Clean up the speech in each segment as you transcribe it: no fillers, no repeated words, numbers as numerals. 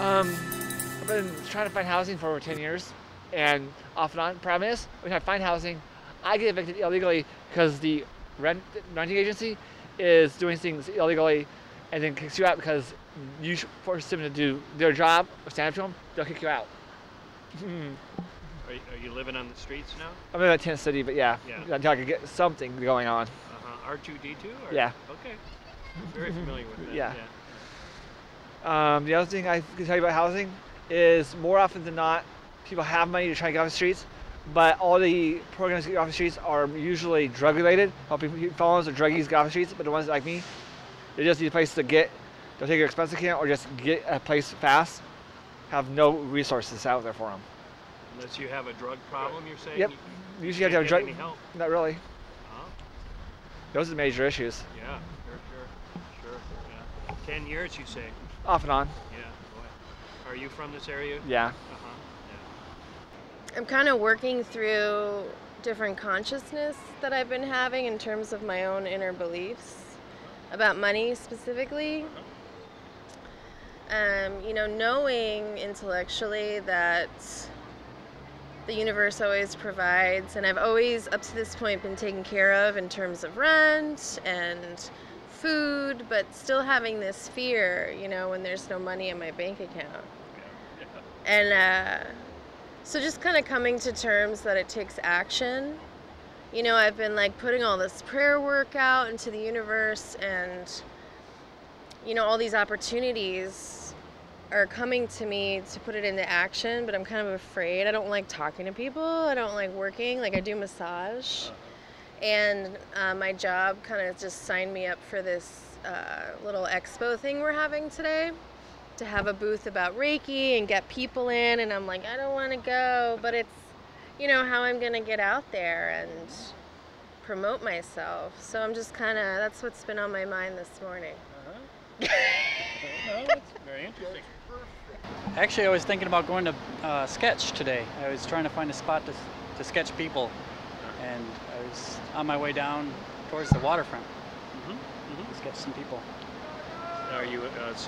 I've been trying to find housing for over 10 years, and off and on. Problem is, when I find housing, I get evicted illegally because the renting agency is doing things illegally, and then kicks you out because you force them to do their job or stand up to them. They'll kick you out. Are you living on the streets now? I'm in a tent city, but yeah, until I can get something going on. R2D2? Or? Yeah. Okay. Very familiar with that. Yeah. The other thing I can tell you about housing is more often than not, people have money to try to get off the streets, but all the programs to get off the streets are usually drug related, helping felons or druggies get off the streets, but the ones like me, they just need a place to get, they'll take your expense account or just get a place fast, have no resources out there for them. Unless you have a drug problem, you're saying? Yep. You usually have to have a drug. any help? Not really. Uh-huh. Those are the major issues. Yeah, sure. Yeah. 10 years, you say? Off and on. Yeah, boy. Are you from this area? Yeah. I'm kind of working through different consciousness that I've been having in terms of my own inner beliefs about money specifically. Knowing intellectually that the universe always provides, and I've always, up to this point, been taken care of in terms of rent and food, but still having this fear, when there's no money in my bank account. And so just kind of coming to terms that it takes action. I've been putting all this prayer work out into the universe, and all these opportunities are coming to me to put it into action, but I'm kind of afraid. I don't like talking to people. I don't like working. I do massage. And my job kind of just signed me up for this little expo thing we're having today, to have a booth about Reiki and get people in. And I'm like, I don't want to go, but it's, how I'm going to get out there and promote myself. So I'm just that's what's been on my mind this morning. No, that's very interesting. Actually, I was thinking about going to sketch today. I was trying to find a spot to sketch people, and I was on my way down towards the waterfront to sketch some people. Are you? Is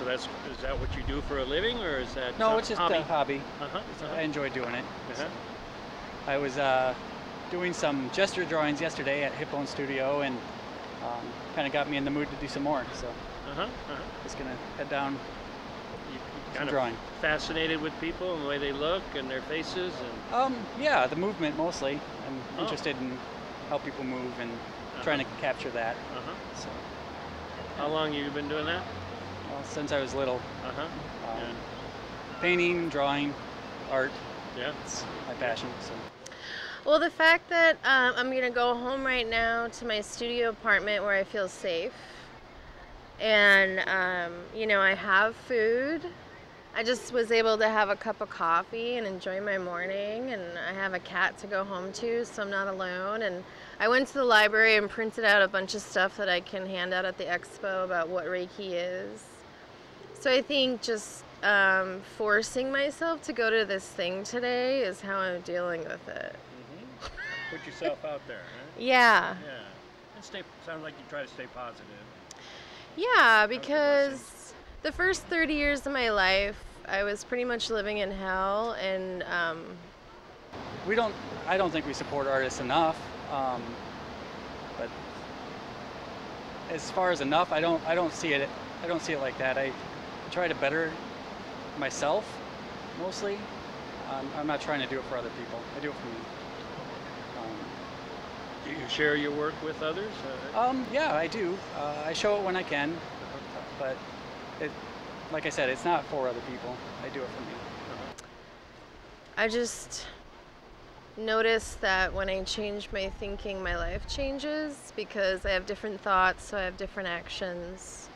that what you do for a living, or is that? No, it's just hobby? a hobby. I enjoy doing it. So I was doing some gesture drawings yesterday at Hip Bone Studio, and kind of got me in the mood to do some more. So just gonna head down. Kind of drawing. Fascinated with people and the way they look and their faces, and yeah, the movement mostly. I'm interested in how people move and trying to capture that. So, how long have you been doing that? Well, since I was little. Painting, drawing, art. Yeah, it's my passion. So. Well, the fact that I'm gonna go home right now to my studio apartment where I feel safe, and I have food. I just was able to have a cup of coffee and enjoy my morning, and I have a cat to go home to, so I'm not alone. And I went to the library and printed out a bunch of stuff that I can hand out at the expo about what Reiki is. So I think just forcing myself to go to this thing today is how I'm dealing with it. Put yourself out there, right? Yeah. And sounds like you try to stay positive. Yeah, because the first 30 years of my life, I was pretty much living in hell, and I don't think we support artists enough. But as far as enough, I don't see it. I don't see it like that. I try to better myself mostly. I'm not trying to do it for other people. I do it for me. Do you share your work with others? Yeah, I do. I show it when I can, but like I said, it's not for other people. I do it for me. I just noticed that when I change my thinking, my life changes, because I have different thoughts, so I have different actions,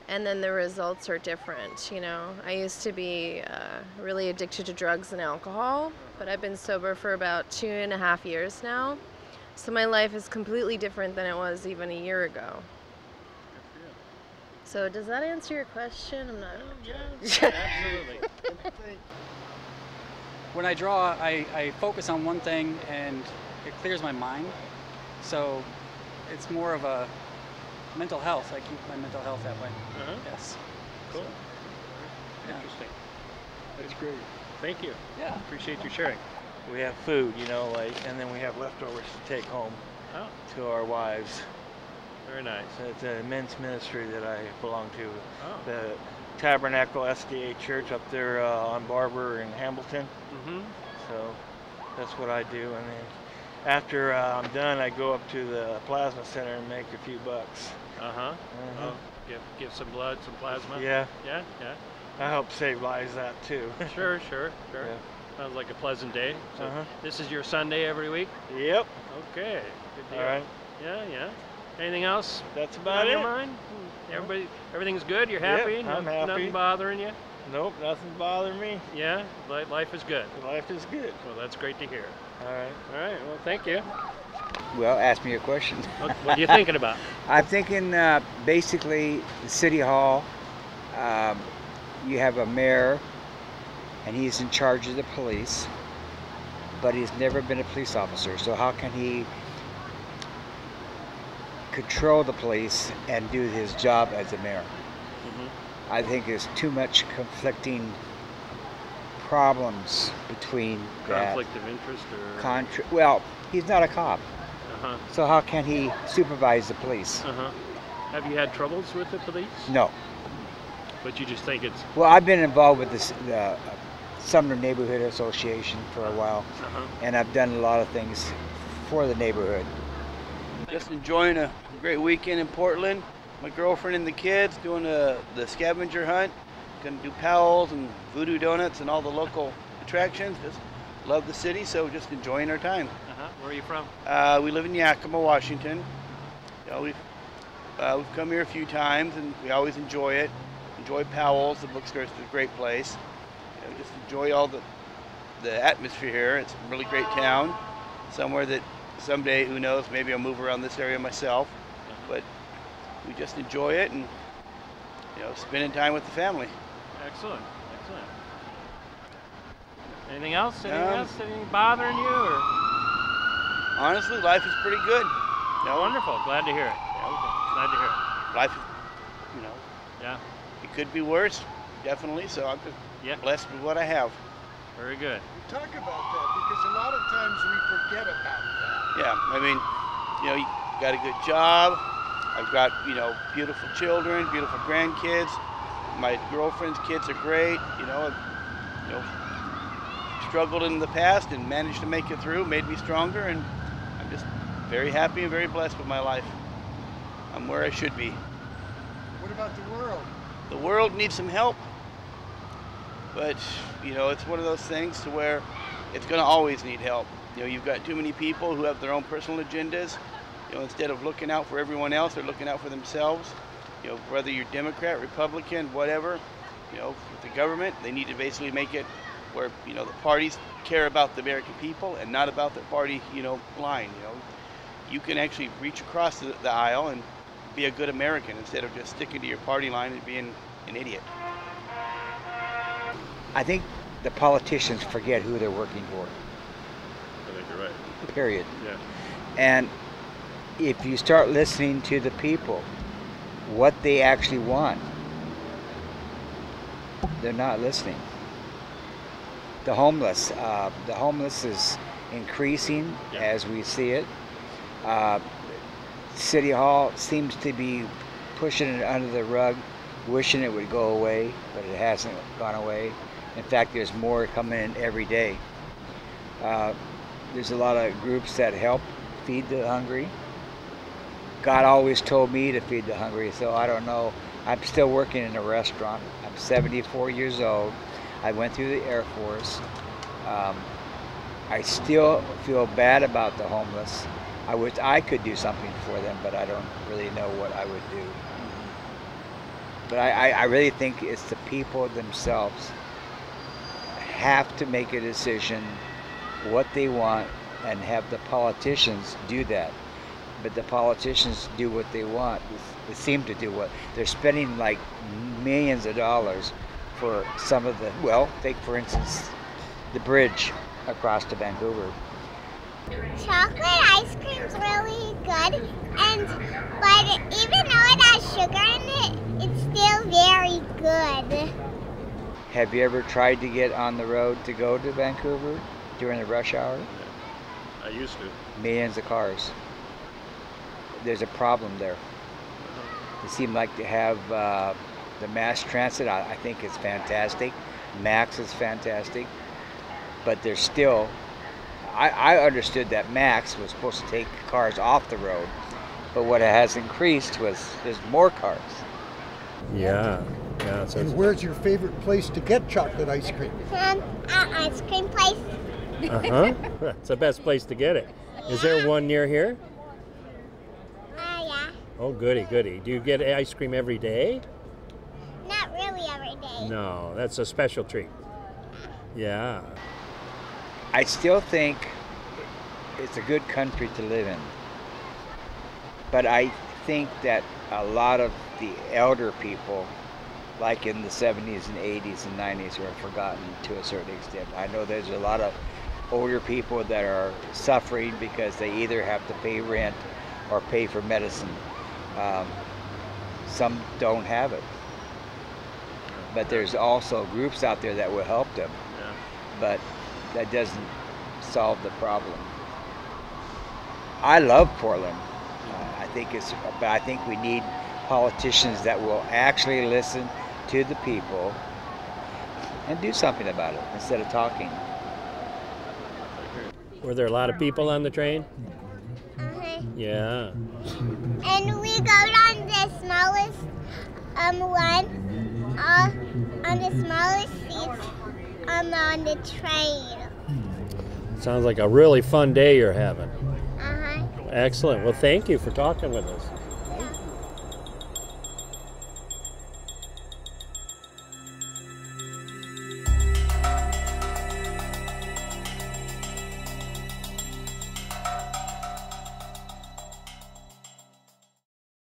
and then the results are different. I used to be really addicted to drugs and alcohol, but I've been sober for about 2.5 years now. So my life is completely different than it was even a year ago. So does that answer your question? I'm not. Yeah, absolutely. When I draw, I focus on one thing and it clears my mind. So it's more of a mental health. I keep my mental health that way. Yes. Cool. So, Interesting. That's great. Thank you. Yeah. Appreciate your sharing. We have food, you know, like, and then we have leftovers to take home Oh, to our wives. very nice. So it's a men's ministry that I belong to. Oh. The Tabernacle SDA Church up there on Barber in Hamilton. Mm-hmm. So that's what I do. And then after I'm done, I go up to the plasma center and make a few bucks. Uh-huh. Mhm. Oh, give some blood, some plasma. Yeah, Yeah, yeah. I help save lives that too. Sure. Yeah. Sounds like a pleasant day. So Uh-huh. this is your Sunday every week? Yep. Okay. Good deal. All right. Yeah. Anything else That's on about your it. mind? Everything's good? You're Yep, happy? I'm happy. Nothing bothering you? Nope, nothing bothering me. Yeah? Life is good. Life is good. Well, that's great to hear. All right. All right. Well, thank you. Well, ask me a question. What are you thinking about? I'm thinking basically the city hall, you have a mayor and he's in charge of the police, but he's never been a police officer. So how can he control the police and do his job as a mayor? Mm-hmm. I think there's too much conflicting problems between Conflict of interest or? well, he's not a cop. Uh-huh. So how can he supervise the police? Uh-huh. Have you had troubles with the police? No. But you just think it's... Well, I've been involved with the Sumner Neighborhood Association for a while, Uh-huh. and I've done a lot of things for the neighborhood. Just enjoying a great weekend in Portland. My girlfriend and the kids doing the scavenger hunt. Gonna do Powell's and Voodoo Donuts and all the local attractions. Just love the city, so just enjoying our time. Uh-huh. Where are you from? We live in Yakima, Washington. You know, we've come here a few times and we always enjoy it. Enjoy Powell's, the bookstore is a great place. You know, just enjoy all the atmosphere here. It's a really great town. Somewhere that someday, who knows, maybe I'll move around this area myself. But we just enjoy it and, you know, spending time with the family. Excellent. Anything else? Anything bothering you? Or? Honestly, life is pretty good. You know, Wonderful. Glad to hear it. Glad to hear it. life is, you know, Yeah. it could be worse, definitely. So I'm just blessed with what I have. Very good. Talk about that because a lot of times we forget about that. Yeah, I mean, you know, you got a good job. I've got, you know, beautiful children, beautiful grandkids. My girlfriend's kids are great. You know, struggled in the past and managed to make it through, made me stronger, and I'm just very happy and very blessed with my life. I'm where I should be. What about the world? The world needs some help, but you know, it's one of those things to where it's going to always need help. You know, you've got too many people who have their own personal agendas. You know, instead of looking out for everyone else, they're looking out for themselves. You know, whether you're Democrat, Republican, whatever, you know, with the government, they need to basically make it where, you know, the parties care about the American people and not about their party, you know, line. You know, you can actually reach across the aisle and be a good American instead of just sticking to your party line and being an idiot. I think the politicians forget who they're working for, I think you're right. period. Yeah. And if you start listening to the people, what they actually want, they're not listening. The homeless is increasing as we see it. City Hall seems to be pushing it under the rug, wishing it would go away, but it hasn't gone away. In fact, there's more coming in every day. There's a lot of groups that help feed the hungry. God always told me to feed the hungry, so I don't know. I'm still working in a restaurant. I'm 74 years old. I went through the Air Force. I still feel bad about the homeless. I wish I could do something for them, but I don't really know what I would do. But I really think it's the people themselves have to make a decision what they want and have the politicians do that. But the politicians do what they want. They seem to do what they're spending, like millions of dollars for some of the, well, take for instance the bridge across to Vancouver. Chocolate ice cream's really good, but even though it has sugar in it, it's still very good. Have you ever tried to get on the road to go to Vancouver during the rush hour? I used to. Millions of cars. There's a problem there. They seem like to have the mass transit. I think it's fantastic. MAX is fantastic. But there's still, I understood that MAX was supposed to take cars off the road, but what has increased was there's more cars. Yeah. Yeah. So And where's your favorite place to get chocolate ice cream? An ice cream place. It's the best place to get it. Is there one near here? Yeah. Oh, goody, goody. Do you get ice cream every day? Not really every day. No, that's a special treat. Yeah. I still think it's a good country to live in. But I think that a lot of the elder people, like in the 70s and 80s and 90s, are forgotten to a certain extent. I know there's a lot of older people that are suffering because they either have to pay rent or pay for medicine. Some don't have it. But there's also groups out there that will help them. Yeah. But that doesn't solve the problem. I love Portland. But I think we need politicians that will actually listen to the people and do something about it instead of talking. Were there a lot of people on the train? Yeah. And we go on the smallest one, on the smallest seats on the train. Sounds like a really fun day you're having. Uh-huh. Excellent. Well, thank you for talking with us.